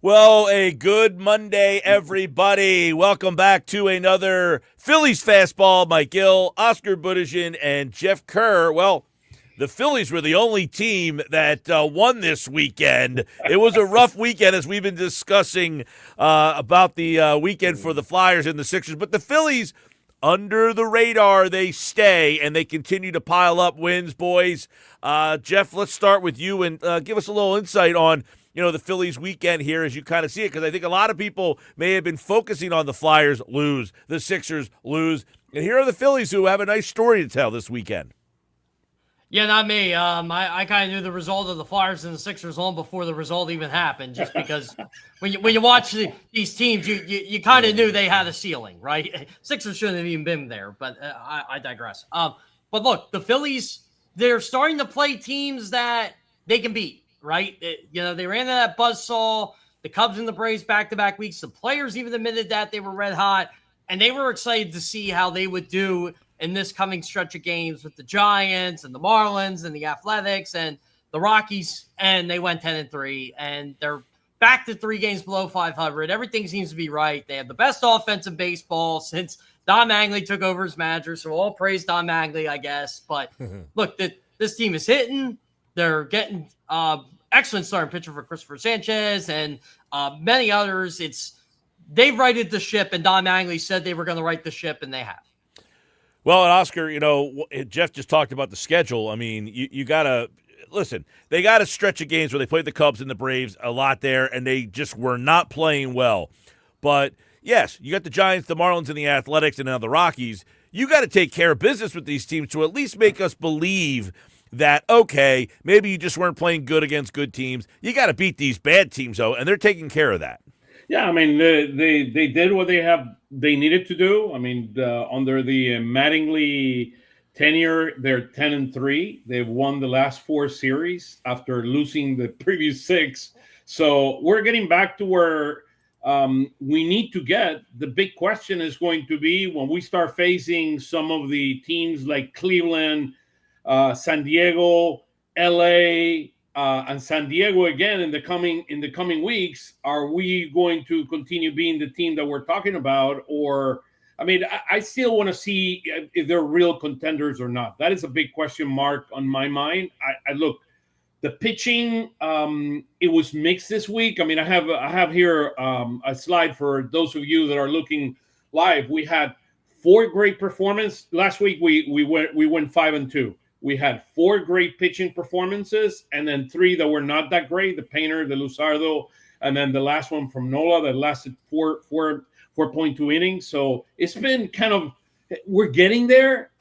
Well, a good Monday, everybody. Welcome back to another Phillies Fastball. Mike Gill, Oscar Budejen, and Jeff Kerr. Well, the Phillies were the only team that won this weekend. It was a rough weekend, as we've been discussing about the weekend for the Flyers and the Sixers. But the Phillies, under the radar, they stay, and they continue to pile up wins, boys. Jeff, let's start with you and give us a little insight on the Phillies weekend here as you kind of see it, because I think a lot of people may have been focusing on the Flyers lose, the Sixers lose, and here are the Phillies who have a nice story to tell this weekend. Yeah, not me. I kind of knew the result of the Flyers and the Sixers long before the result even happened, just because when you watch these teams, you kind of knew they had a ceiling, right? Sixers shouldn't have even been there, but I digress. But look, the Phillies, they're starting to play teams that they can beat. Right? They ran into that buzzsaw, the Cubs and the Braves back-to-back weeks. The players even admitted that they were red hot, and they were excited to see how they would do in this coming stretch of games with the Giants and the Marlins and the Athletics and the Rockies, and they went 10-3, and they're back to 3 games below 500. Everything seems to be right. They have the best offense in baseball since Don Mattingly took over as manager, so all praise Don Mattingly, I guess. But look, this team is hitting. They're getting excellent starting pitcher for Cristopher Sánchez and many others. They've righted the ship, and Don Mattingly said they were going to right the ship, and they have. Well, and Oscar, Jeff just talked about the schedule. I mean, you got to – listen, they got a stretch of games where they played the Cubs and the Braves a lot there, and they just were not playing well. But, yes, you got the Giants, the Marlins, and the Athletics, and now the Rockies. You got to take care of business with these teams to at least make us believe – that, okay, maybe you just weren't playing good against good teams. You got to beat these bad teams, though, and they're taking care of that. Yeah, I mean, they did what they needed to do. I mean, under the Mattingly tenure, they're 10-3. They've won the last 4 series after losing the previous 6. So we're getting back to where we need to get. The big question is going to be when we start facing some of the teams like Cleveland, San Diego, LA, and San Diego again in the coming weeks. Are we going to continue being the team that we're talking about? Or, I mean, I still want to see if they're real contenders or not. That is a big question mark on my mind. I look, the pitching, it was mixed this week. I mean, I have here a slide for those of you that are looking live. We had 4 great performances last week. We went 5-2. We had 4 great pitching performances, and then 3 that were not that great. The Painter, the Luzardo, and then the last one from Nola that lasted 4.2 innings. So it's been kind of, we're getting there.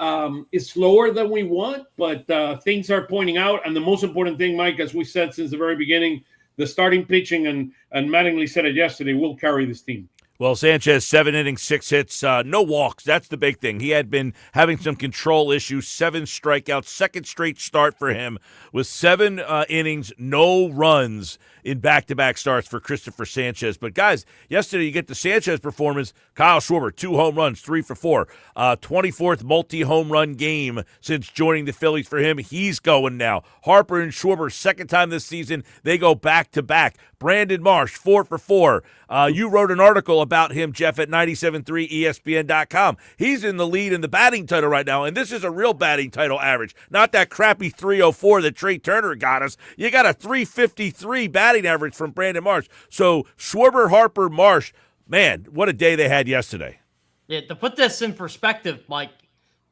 It's slower than we want, but things are pointing out. And the most important thing, Mike, as we said since the very beginning, the starting pitching, and Mattingly said it yesterday, will carry this team. Well, Sanchez, 7 innings, 6 hits, no walks. That's the big thing. He had been having some control issues, 7 strikeouts, second straight start for him with 7 innings, no runs in back-to-back starts for Cristopher Sánchez. But, guys, yesterday you get the Sanchez performance. Kyle Schwarber, 2 home runs, 3 for 4. 24th multi-home run game since joining the Phillies for him. He's going now. Harper and Schwarber, second time this season, they go back-to-back. Brandon Marsh, 4 for 4. You wrote an article about him, Jeff, at 97.3ESPN.com. He's in the lead in the batting title right now, and this is a real batting title average, not that crappy 304 that Trey Turner got us. You got a 353 batting average from Brandon Marsh. So Schwarber, Harper, Marsh, man, what a day they had yesterday. Yeah, to put this in perspective, Mike,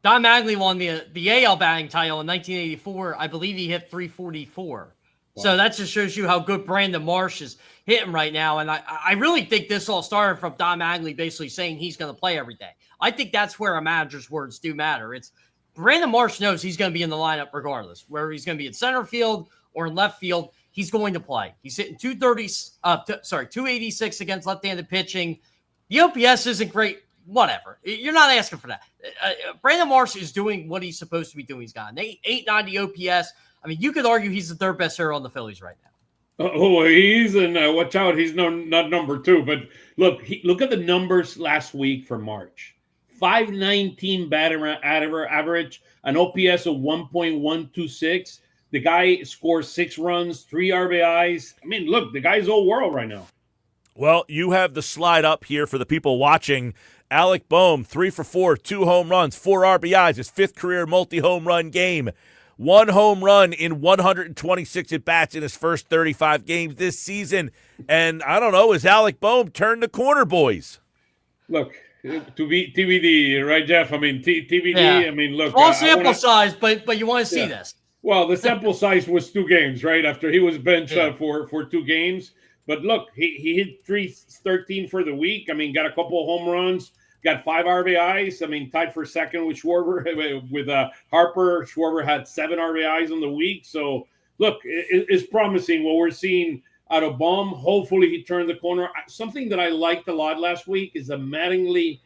Don Mattingly won the AL batting title in 1984. I believe he hit 344. Wow. So that just shows you how good Brandon Marsh is hitting right now. And I really think this all started from Don Mattingly basically saying he's going to play every day. I think that's where a manager's words do matter. It's Brandon Marsh knows he's going to be in the lineup regardless, whether he's going to be in center field or in left field. He's going to play. He's hitting 286 against left-handed pitching. The OPS isn't great. Whatever. You're not asking for that. Brandon Marsh is doing what he's supposed to be doing. He's got an 890 OPS. I mean, you could argue he's the 3rd best hitter on the Phillies right now. Oh, he's in. Watch out, he's not number 2. But look at the numbers last week for March. 519 batting average, an OPS of 1.126. The guy scores 6 runs, 3 RBIs. I mean, look, the guy's all world right now. Well, you have the slide up here for the people watching. Alec Boehm, 3 for 4, 2 home runs, 4 RBIs, his 5th career multi-home run game. 1 home run in 126 at-bats in his first 35 games this season. And I don't know, is Alec Boehm turned the corner, boys? Look, to be TBD, right, Jeff? I mean, TBD. Yeah. I mean, look. Small sample size, but you want to see this. Well, the sample size was 2 games, right? After he was benched for 2 games. But look, he hit 313 for the week. I mean, got a couple of home runs. Got 5 RBIs. I mean, tied for second with Schwarber. With Harper, Schwarber had 7 RBIs on the week. So, look, it's promising what we're seeing out of Boehm. Hopefully, he turned the corner. Something that I liked a lot last week is that Mattingly,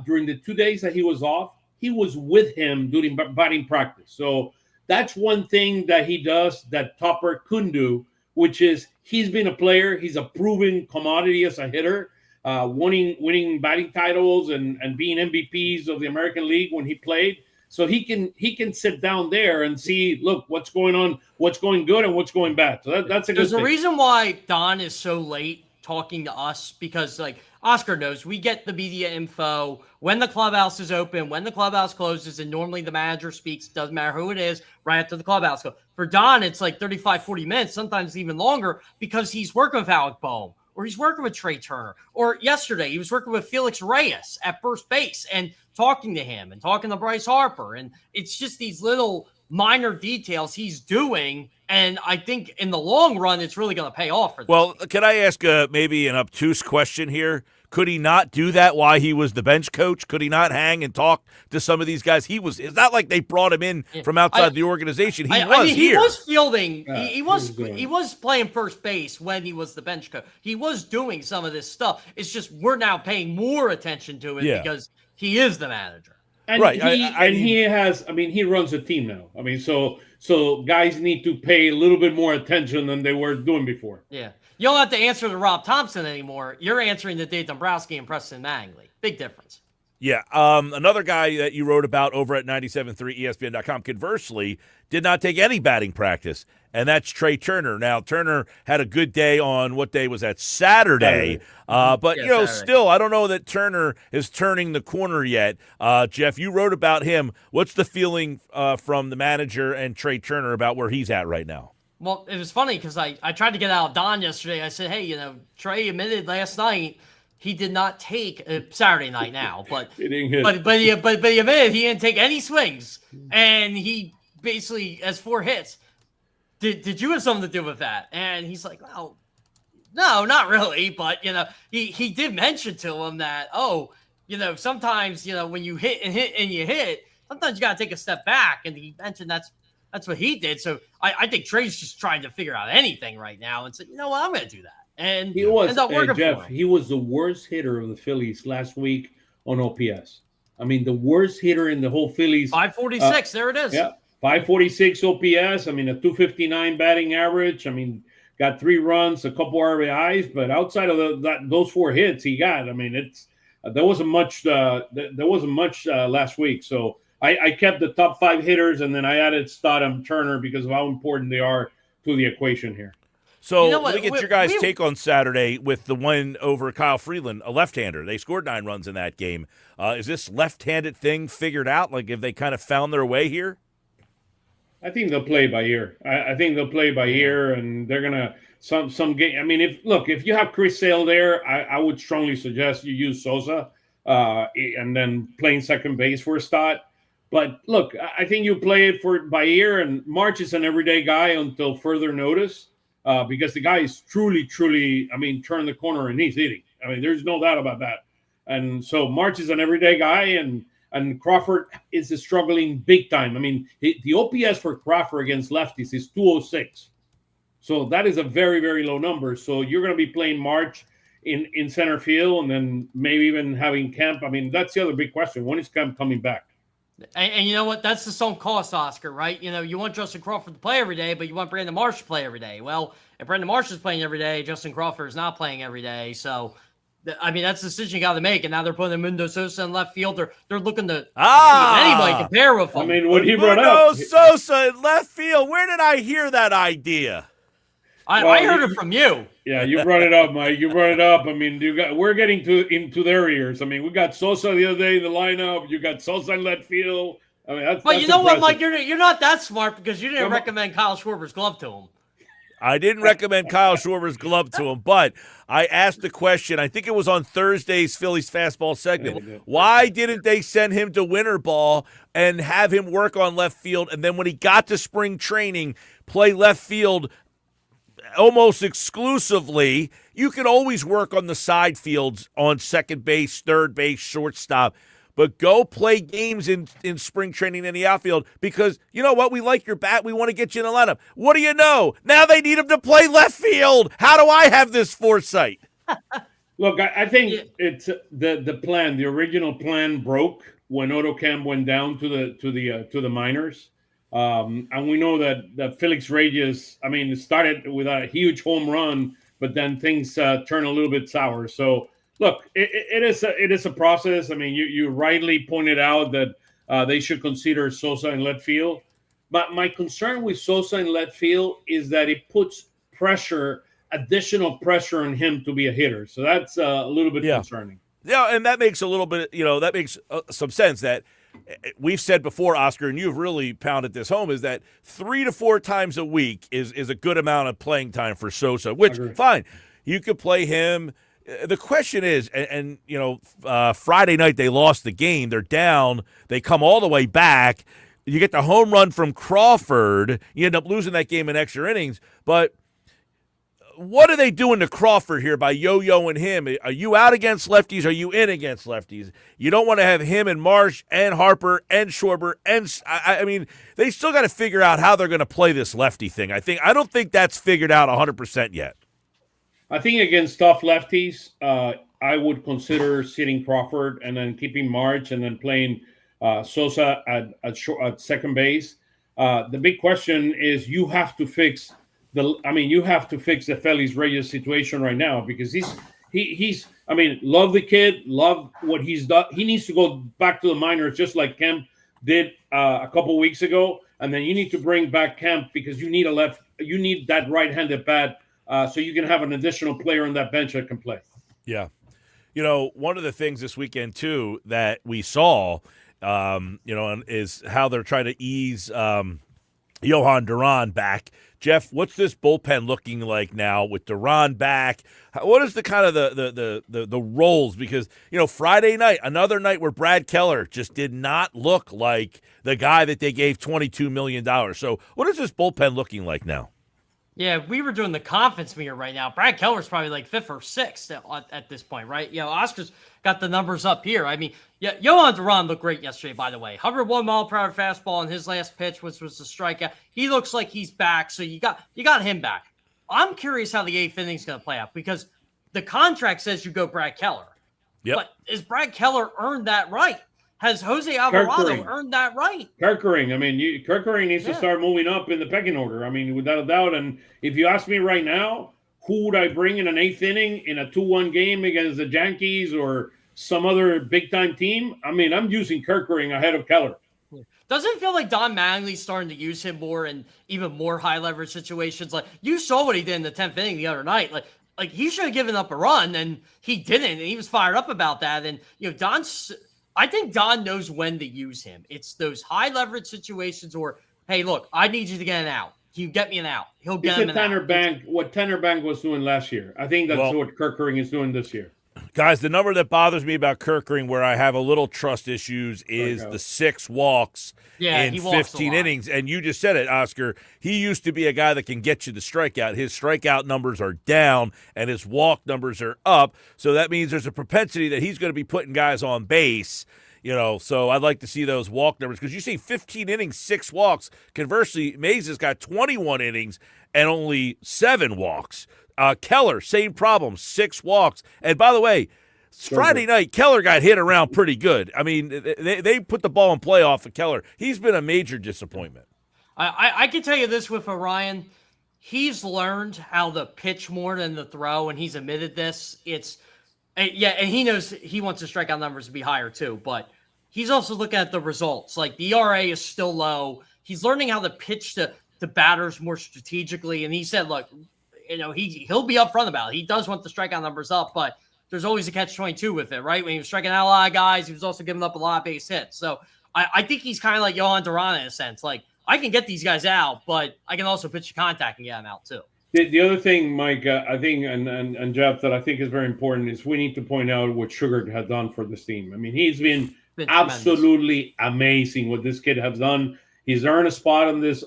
during the 2 days that he was off, he was with him doing batting practice. So, that's one thing that he does that Topper couldn't do, which is he's been a player. He's a proven commodity as a hitter. Winning batting titles and being MVPs of the American League when he played. So he can sit down there and see, look, what's going on, what's going good and what's going bad. So that's a good thing. There's a reason why Don is so late talking to us, because like Oscar knows, we get the media info when the clubhouse is open, when the clubhouse closes, and normally the manager speaks, doesn't matter who it is, right after the clubhouse goes. For Don, it's like 35, 40 minutes, sometimes even longer, because he's working with Alec Boehm, or he's working with Trey Turner, or yesterday he was working with Felix Reyes at first base and talking to him and talking to Bryce Harper. And it's just these little minor details he's doing. And I think in the long run, it's really going to pay off for them. Well, can I ask maybe an obtuse question here? Could he not do that while he was the bench coach? Could he not hang and talk to some of these guys? It's not like they brought him in from outside the organization. He was fielding. He was playing first base when he was the bench coach. He was doing some of this stuff. It's just we're now paying more attention to it because he is the manager. And right. He runs a team now. I mean, so guys need to pay a little bit more attention than they were doing before. Yeah. You don't have to answer to Rob Thompson anymore. You're answering to Dave Dombrowski and Preston Mattingly. Big difference. Yeah. Another guy that you wrote about over at 97.3 ESPN.com, conversely, did not take any batting practice, and that's Trey Turner. Now, Turner had a good day on what day was that? Saturday. But, Saturday. Still, I don't know that Turner is turning the corner yet. Jeff, you wrote about him. What's the feeling from the manager and Trey Turner about where he's at right now? Well, it was funny because I tried to get out of Don yesterday. I said, hey, Trey admitted last night he did not take Saturday night now, but he admitted he didn't take any swings, and he basically has 4 hits. Did you have something to do with that? And he's like, well, no, not really, but he did mention to him that sometimes when you hit and you hit, sometimes you got to take a step back, and he mentioned that's what he did. So I think Trey's just trying to figure out anything right now and said, you know what, I'm going to do that. And he was, Jeff, he was the worst hitter of the Phillies last week on OPS. I mean, the worst hitter in the whole Phillies. 546, there it is. Yeah, 546 OPS. I mean, a 259 batting average. I mean, got 3 runs, a couple RBIs, but outside of those 4 hits he got, I mean, there wasn't much last week. So I kept the top 5 hitters, and then I added Stott and Turner because of how important they are to the equation here. So let me get your guys' take on Saturday with the win over Kyle Freeland, a left-hander. They scored 9 runs in that game. Is this left-handed thing figured out? Like, have they kind of found their way here? I think they'll play by ear. I think they'll play by ear, and they're gonna some game. I mean, if you have Chris Sale there, I would strongly suggest you use Sosa, and then playing second base for Stott. But look, I think you play it by ear, and Marsh is an everyday guy until further notice. Because the guy is truly, turned the corner and he's hitting. I mean, there's no doubt about that. And so Marsh is an everyday guy, and Crawford is struggling big time. I mean, the OPS for Crawford against lefties is 206. So that is a very, very low number. So you're going to be playing Marsh in center field, and then maybe even having Kemp. I mean, that's the other big question. When is Kemp coming back? And you know what? That's the sunk cost, Oscar, right? You want Justin Crawford to play every day, but you want Brandon Marsh to play every day. Well, if Brandon Marsh is playing every day, Justin Crawford is not playing every day. So, I mean, that's the decision you got to make. And now they're putting Mundo Sosa in left field. They're looking to see if anybody compare with him. I mean, what he brought up. Sosa in left field. Where did I hear that idea? I heard it from you. Yeah, you brought it up, Mike. You brought it up. I mean, we're getting into their ears. I mean, we got Sosa the other day in the lineup. You got Sosa in left field. I mean, that's you know impressive. what, Mike? You're not that smart because you didn't recommend Kyle Schwarber's glove to him. I didn't recommend Kyle Schwarber's glove to him, but I asked the question. I think it was on Thursday's Phillies Fastball segment. Why didn't they send him to winter ball and have him work on left field, and then when he got to spring training, play left field almost exclusively? You can always work on the side fields on second base, third base, shortstop, but go play games in spring training in the outfield because, you know what, we like your bat. We want to get you in the lineup. What do you know? Now they need him to play left field. How do I have this foresight? Look, I think it's the plan. The original plan broke when Otto Kemp went down to the minors. And we know that Felix Reyes, I mean, started with a huge home run, but then things turn a little bit sour. So, look, it is a process. I mean, you rightly pointed out that they should consider Sosa in left field. But my concern with Sosa in left field is that it puts additional pressure on him to be a hitter. So that's a little bit concerning. Yeah, and that makes a little bit, that makes some sense that we've said before, Oscar, and you've really pounded this home, is that 3 to 4 times a week is a good amount of playing time for Sosa, which, fine, you could play him. The question is, Friday night they lost the game. They're down. They come all the way back. You get the home run from Crawford. You end up losing that game in extra innings. But what are they doing to Crawford here by yo-yoing him? Are you out against lefties? Are you in against lefties? You don't want to have him and Marsh and Harper and Schwarber. And I mean, they still got to figure out how they're going to play this lefty thing. I don't think that's figured out 100% yet. I think against tough lefties, I would consider sitting Crawford and then keeping March and then playing Sosa at second base. The big question is you have to fix the Felix Reyes situation right now because he's love the kid, love what he's done. He needs to go back to the minors just like Kemp did a couple weeks ago, and then you need to bring back Kemp because you need that right-handed bat. So you can have an additional player on that bench that can play. Yeah. One of the things this weekend, too, that we saw, is how they're trying to ease Johan Duran back. Jeff, what's this bullpen looking like now with Duran back? What is the kind of the roles? Because, Friday night, another night where Brad Keller just did not look like the guy that they gave $22 million. So what is this bullpen looking like now? Yeah, we were doing the conference meter right now. Brad Keller's probably like 5th or 6th at this point, right? Oscar's got the numbers up here. I mean, Johan Duran looked great yesterday, by the way. 101 mile per hour fastball on his last pitch, which was the strikeout. He looks like he's back, so you got him back. I'm curious how the 8th inning is going to play out because the contract says you go Brad Keller. Yep. But is Brad Keller earned that right? Has Jose Alvarado earned that right? Kerkering. I mean, Kerkering needs to start moving up in the pecking order. I mean, without a doubt. And if you ask me right now, who would I bring in an 8th inning in a 2-1 game against the Yankees or some other big-time team? I mean, I'm using Kerkering ahead of Keller. Doesn't it feel like Don Mattingly's starting to use him more in even more high-leverage situations? Like, you saw what he did in the 10th inning the other night. Like he should have given up a run, and he didn't, and he was fired up about that. And, I think Don knows when to use him. It's those high leverage situations or, hey, look, I need you to get an out. Can you get me an out? He'll get him an out. What Tanner Bank was doing last year. I think that's what Kerkering is doing this year. Guys, the number that bothers me about Kerkering, where I have a little trust issues, is the 6 walks in 15 innings. And you just said it, Oscar. He used to be a guy that can get you the strikeout. His strikeout numbers are down, and his walk numbers are up. So that means there's a propensity that he's going to be putting guys on base. So I'd like to see those walk numbers because you see 15 innings, 6 walks. Conversely, Mays has got 21 innings and only 7 walks. Keller, same problem, 6 walks. And by the way, Friday night, Keller got hit around pretty good. I mean, they put the ball in play off of Keller. He's been a major disappointment. I can tell you this with Orion. He's learned how to pitch more than the throw, and he's admitted this. And he knows he wants his strikeout numbers to be higher too, but he's also looking at the results. Like, the ERA is still low. He's learning how to pitch to batters more strategically, and he said, look, he'll be upfront about it. He does want the strikeout numbers up, but there's always a catch-22 with it, right? When he was striking out a lot of guys, he was also giving up a lot of base hits. So I think he's kind of like Yohan Duran in a sense. Like, I can get these guys out, but I can also pitch a contact and get them out too. The other thing, Mike, I think, and Jeff, that I think is very important is we need to point out what Sugar has done for this team. I mean, he's been absolutely amazing what this kid has done. He's earned a spot on this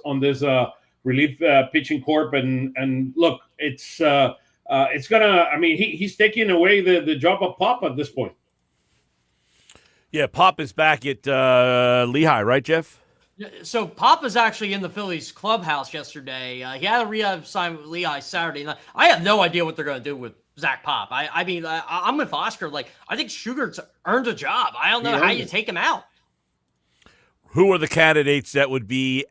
relief pitching corp, and look, it's gonna. I mean, he's taking away the job of Pop at this point. Yeah, Pop is back at Lehigh, right, Jeff? So Pop is actually in the Phillies clubhouse yesterday. He had a rehab sign with Lehigh Saturday night. I have no idea what they're going to do with Zach Pop. I'm with Oscar. Like, I think Sugar's earned a job. I don't know how you take him out. Who are the candidates that would be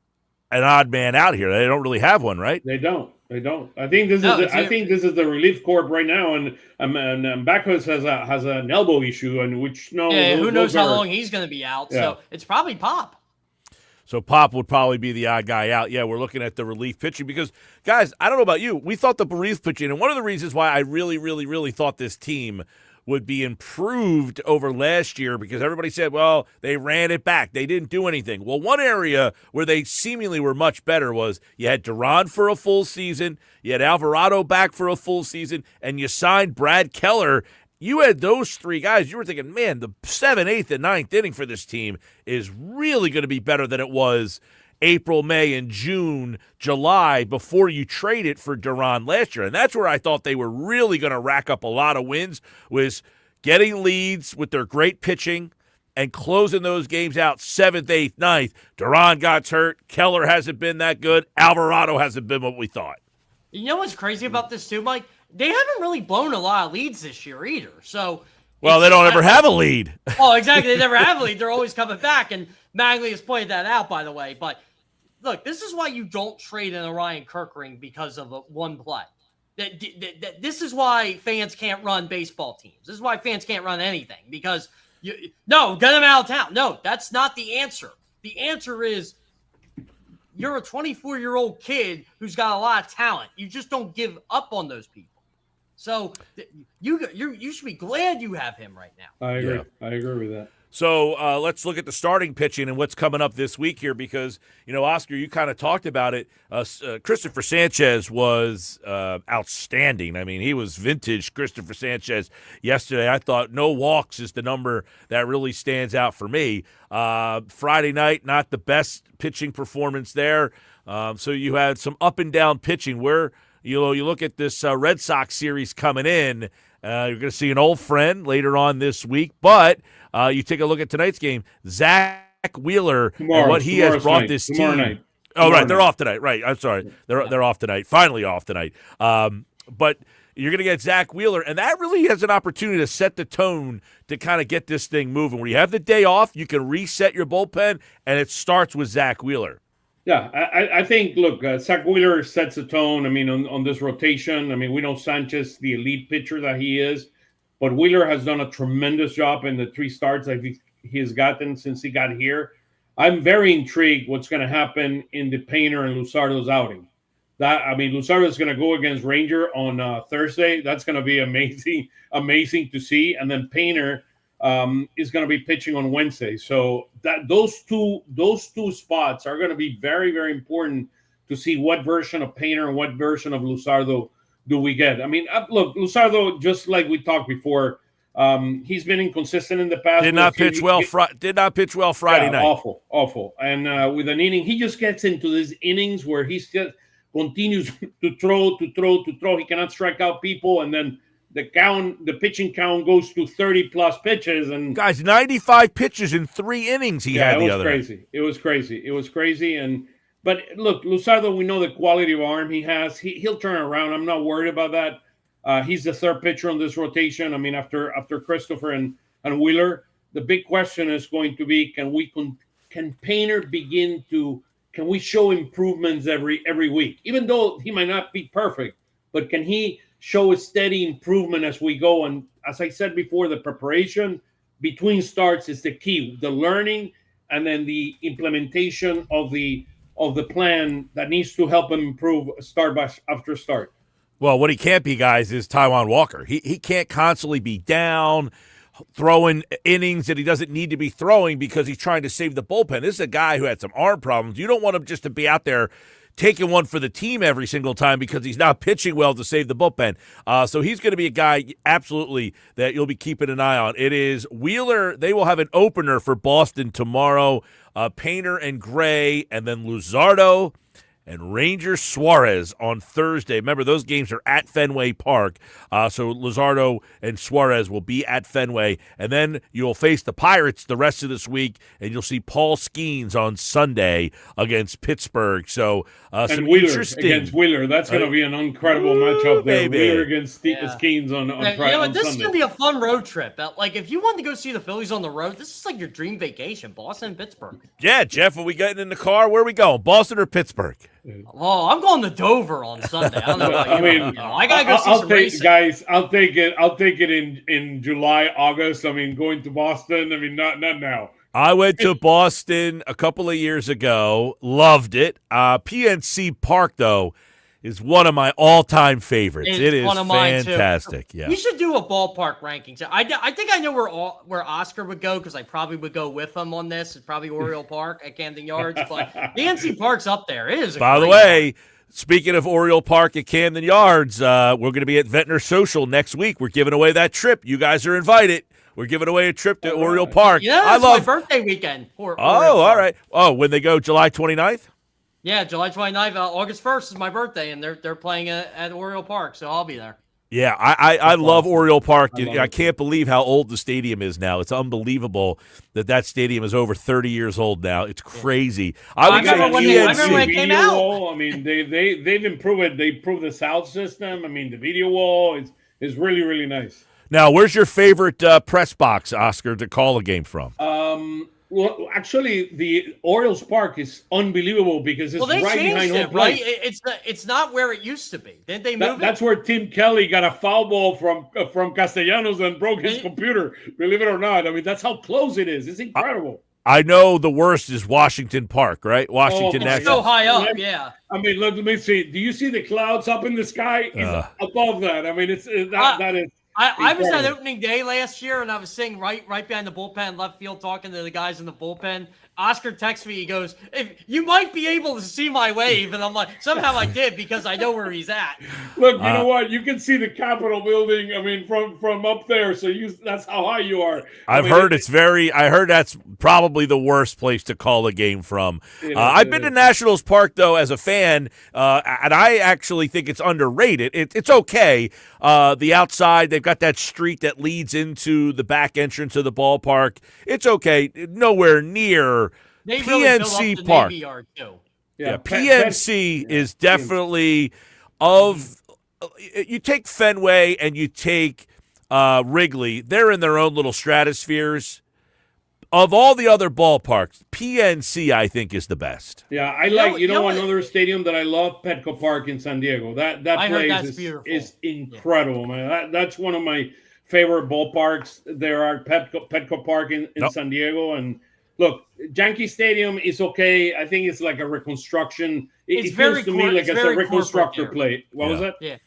an odd man out here? They don't really have one, right? They don't. I think this is the relief corp right now, and Backus has an elbow issue, and who knows how long he's going to be out. Yeah. So it's probably Pop. So Pop would probably be the odd guy out. Yeah, we're looking at the relief pitching because, guys, I don't know about you. We thought the relief pitching, and one of the reasons why I really, really, really thought this team would be improved over last year because everybody said, well, they ran it back. They didn't do anything. Well, one area where they seemingly were much better was you had Duran for a full season, you had Alvarado back for a full season, and you signed Brad Keller. You had those three guys. You were thinking, man, the 7th, 8th, and 9th inning for this team is really going to be better than it was April, May, and June, July before you trade it for Duran last year. And that's where I thought they were really going to rack up a lot of wins, was getting leads with their great pitching and closing those games out 7th, 8th, 9th. Duran got hurt. Keller hasn't been that good. Alvarado hasn't been what we thought. You know what's crazy about this too, Mike? They haven't really blown a lot of leads this year either. So, well, they don't ever have a lead. Oh, exactly. They never have a lead. They're always coming back. And Magley has pointed that out, by the way. But look, this is why you don't trade in a Ryan Kirkring because of one play. This is why fans can't run baseball teams. This is why fans can't run anything because get them out of town. No, that's not the answer. The answer is you're a 24-year-old kid who's got a lot of talent. You just don't give up on those people. So you should be glad you have him right now. I agree. Yeah. I agree with that. So let's look at the starting pitching and what's coming up this week here because, Oscar, you kind of talked about it. Cristopher Sánchez was outstanding. I mean, he was vintage Cristopher Sánchez yesterday. I thought no walks is the number that really stands out for me. Friday night, not the best pitching performance there. So you had some up and down pitching where, you look at this Red Sox series coming in, you're going to see an old friend later on this week, but you take a look at tonight's game, Zach Wheeler and what he has brought this team. They're off tonight. Right, I'm sorry. They're off tonight. Finally off tonight. But you're going to get Zach Wheeler, and that really has an opportunity to set the tone to kind of get this thing moving. When you have the day off, you can reset your bullpen, and it starts with Zach Wheeler. Yeah, I think, look, Zach Wheeler sets the tone, on this rotation. We know Sanchez, the elite pitcher that he is, but Wheeler has done a tremendous job in the 3 starts that he has gotten since he got here. I'm very intrigued what's going to happen in the Painter and Luzardo's outing. Luzardo is going to go against Ranger on Thursday. That's going to be amazing to see. And then Painter is going to be pitching on Wednesday. So those two spots are going to be very, very important to see what version of Painter and what version of Luzardo do we get. Look, Luzardo, just like we talked before, he's been inconsistent in the past. Did not pitch well Friday night. Awful. And with an inning, he just gets into these innings where he just continues to throw. He cannot strike out people, and then the pitching count goes to 30-plus pitches. And guys, 95 pitches in 3 innings he had the other night. It was crazy. But look, Luzardo, we know the quality of arm he has. He'll turn around. I'm not worried about that. He's the 3rd pitcher on this rotation. After Cristopher and Wheeler, the big question is going to be, can Painter can we show improvements every week? Even though he might not be perfect, but can he show a steady improvement as we go? And as I said before, the preparation between starts is the key, the learning and then the implementation of the plan that needs to help him improve start after start. Well, what he can't be, guys, is Taijuan Walker. He can't constantly be down, throwing innings that he doesn't need to be throwing because he's trying to save the bullpen. This is a guy who had some arm problems. You don't want him just to be out there taking one for the team every single time because he's not pitching well to save the bullpen. So he's going to be a guy, absolutely, that you'll be keeping an eye on. It is Wheeler. They will have an opener for Boston tomorrow. Painter and Gray, and then Luzardo and Ranger Suarez on Thursday. Remember, those games are at Fenway Park, so Luzardo and Suarez will be at Fenway. And then you'll face the Pirates the rest of this week, and you'll see Paul Skeens on Sunday against Pittsburgh. So some Wheeler interesting against Wheeler. That's going to be an incredible matchup there. Baby. Wheeler against Skeens on Friday. This on is going to be a fun road trip. Like, if you wanted to go see the Phillies on the road, this is like your dream vacation, Boston and Pittsburgh. Yeah, Jeff, are we getting in the car? Where are we going, Boston or Pittsburgh? Oh, I'm going to Dover on Sunday. I don't know about you. I gotta go see some racing. Guys, I'll take it in July, August. I mean, going to Boston. I mean, not now. I went to Boston a couple of years ago. Loved it. PNC Park, though, is one of my all-time favorites. It is one of mine fantastic. Too. Yeah, we should do a ballpark rankings. I think I know where Oscar would go because I probably would go with him on this. It's probably Oriole Park at Camden Yards, but PNC Park's up there. It is. By the way, speaking of Oriole Park at Camden Yards, we're going to be at Ventnor Social next week. We're giving away that trip. You guys are invited. We're giving away a trip to Oriole Park. Yeah, it's my birthday weekend. All right. Oh, when they go July 29th? Yeah, July 29th. August 1st is my birthday, and they're playing at Oriole Park, so I'll be there. Yeah, I love Oriole Park. I can't believe how old the stadium is now. It's unbelievable that stadium is over 30 years old now. It's crazy. I remember when it came out. Wall, I mean, they've improved it. They improved the sound system. I mean, the video wall is really, really nice. Now, where's your favorite press box, Oscar, to call a game from? Well, actually, the Orioles Park is unbelievable because it's right behind home plate. Right? It's not where it used to be. Didn't they move it? That's where Tim Kelly got a foul ball from Castellanos and broke his computer. Believe it or not, I mean that's how close it is. It's incredible. I know the worst is Washington Park, right? Washington it's National. so high up, yeah. I mean, let me see. Do you see the clouds up in the sky? It's above that. I mean, that is. I was at opening day last year, and I was sitting right behind the bullpen, left field, talking to the guys in the bullpen. Oscar texts me. He goes, "If you might be able to see my wave," and I'm like, "Somehow I did because I know where he's at." Look, you know what? You can see the Capitol building. I mean, from up there. So that's how high you are. I heard that's probably the worst place to call a game from. I've been to Nationals Park though as a fan, and I actually think it's underrated. It's okay. The outside, they've got that street that leads into the back entrance of the ballpark. It's okay. Nowhere near PNC Park. Navy Yard too. Yeah, PNC is definitely of. You take Fenway and you take Wrigley. They're in their own little stratospheres. Of all the other ballparks, PNC I think is the best. Yeah, I like another stadium that I love, Petco Park in San Diego. That place is incredible, man. That's one of my favorite ballparks. There are Petco Park in San Diego, and look, Yankee Stadium is okay. I think it's like a reconstruction. It feels to me like it's a reconstructor plate. What was that? Yeah.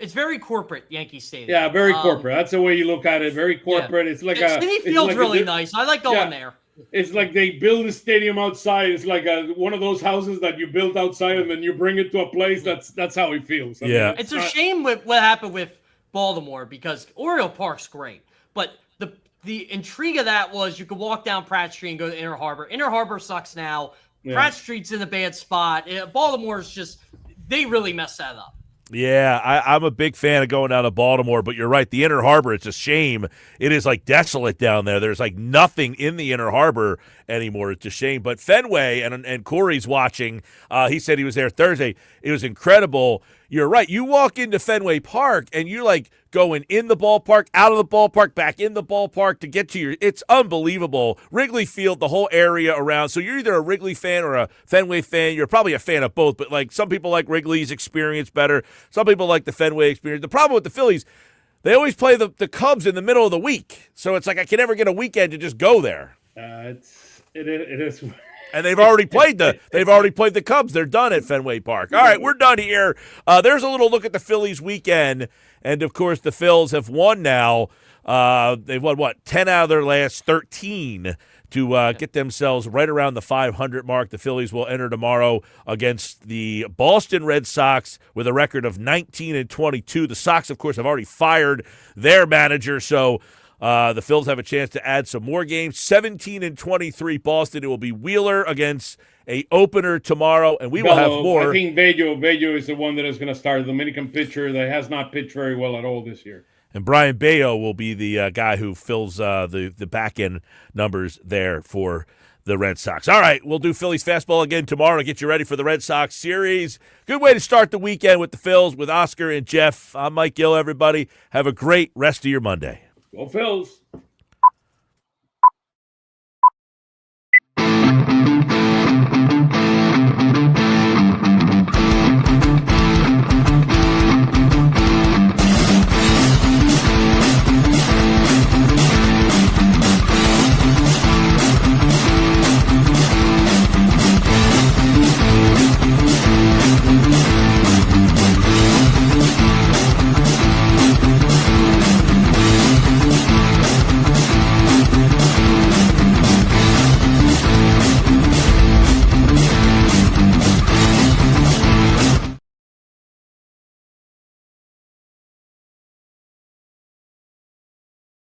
It's very corporate, Yankee Stadium. Yeah, very corporate. That's the way you look at it. Very corporate. Yeah. It's like City Field's really nice. I like going there. It's like they build a stadium outside. It's like one of those houses that you build outside and then you bring it to a place. That's how it feels. I mean, it's a shame with what happened with Baltimore because Oriole Park's great, but the intrigue of that was you could walk down Pratt Street and go to Inner Harbor. Inner Harbor sucks now. Yeah. Pratt Street's in a bad spot. Baltimore's just they really messed that up. Yeah, I'm a big fan of going down to Baltimore, but you're right. The Inner Harbor, it's a shame. It is like desolate down there. There's like nothing in the Inner Harbor anymore. It's a shame. But Fenway, and Corey's watching, he said he was there Thursday. It was incredible. You're right. You walk into Fenway Park, and you're like going in the ballpark, out of the ballpark, back in the ballpark to get to it's unbelievable. Wrigley Field, the whole area around. So you're either a Wrigley fan or a Fenway fan. You're probably a fan of both, but like some people like Wrigley's experience better. Some people like the Fenway experience. The problem with the Phillies, they always play the Cubs in the middle of the week. So it's like I can never get a weekend to just go there. It is And they've already played the Cubs. They're done at Fenway Park. All right, we're done here. There's a little look at the Phillies weekend, and of course the Phils have won now. They've won 10 out of their last 13 to get themselves right around the 500 mark. The Phillies will enter tomorrow against the Boston Red Sox with a record of 19-22. The Sox, of course, have already fired their manager, so the Phils have a chance to add some more games. 17-23 Boston. It will be Wheeler against a opener tomorrow, and we will have more. I think Bello is the one that is going to start, the Dominican pitcher that has not pitched very well at all this year. And Brian Bello will be the guy who fills the back-end numbers there for the Red Sox. All right, we'll do Phillies Fastball again tomorrow to get you ready for the Red Sox series. Good way to start the weekend with the Phils, with Oscar and Jeff. I'm Mike Gill, everybody. Have a great rest of your Monday. Go Phils.